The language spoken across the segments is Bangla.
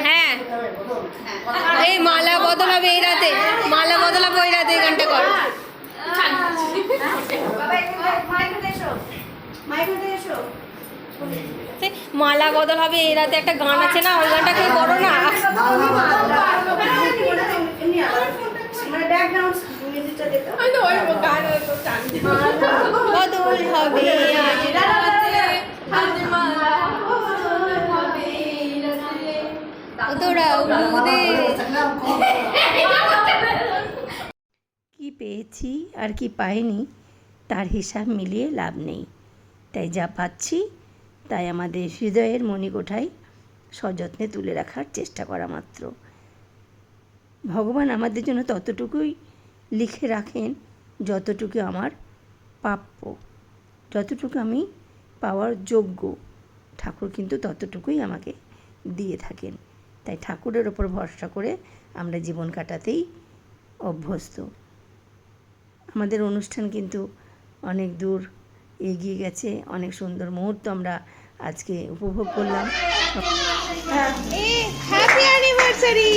হ্যাঁ এই মালা বদল হবে এই রাতে, মালা বদল হবে ওই রাতে, এই গানটা কর। মালা বদল হবে এই রাতে একটা গান আছে না, ওই গানটা কেউ করো না। বদল হবে কি পেয়েছি আর কি পাইনি তার হিসাব মিলিয়ে লাভ নেই, তাই যা পাচ্ছি তাই আমাদের হৃদয়ের মণিকোঠায় সযত্নে তুলে রাখার চেষ্টা করা মাত্র। ভগবান আমাদের জন্য ততটুকুই লিখে রাখেন যতটুকু আমার প্রাপ্য, যতটুকু আমি পাওয়ার যোগ্য। ঠাকুর কিন্তু ততটুকুই আমাকে দিয়ে থাকেন, তাই ঠাকুরের ওপর ভরসা করে আমরা জীবন কাটাতেই অভ্যস্ত। আমাদের অনুষ্ঠান কিন্তু অনেক দূর এগিয়ে গেছে, অনেক সুন্দর মুহূর্ত আমরা আজকে উপভোগ করলাম। Happy anniversary.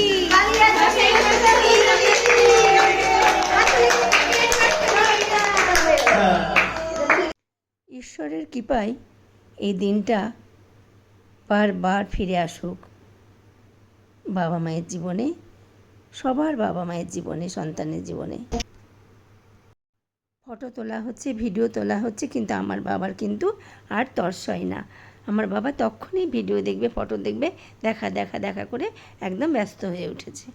ঈশ্বরের কৃপায় এই দিনটা বারবার ফিরে আসুক বাবা মায়ের জীবনে, সবার বাবা মায়ের জীবনে, সন্তানের জীবনে। ফটো তোলা হচ্ছে, ভিডিও তোলা হচ্ছে, কিন্তু আমার বাবার কিন্তু আর তর্স হয় না। আমার বাবা তখনই ভিডিও দেখবে, ফটো দেখবে, দেখা দেখা দেখা করে একদম ব্যস্ত হয়ে উঠেছে।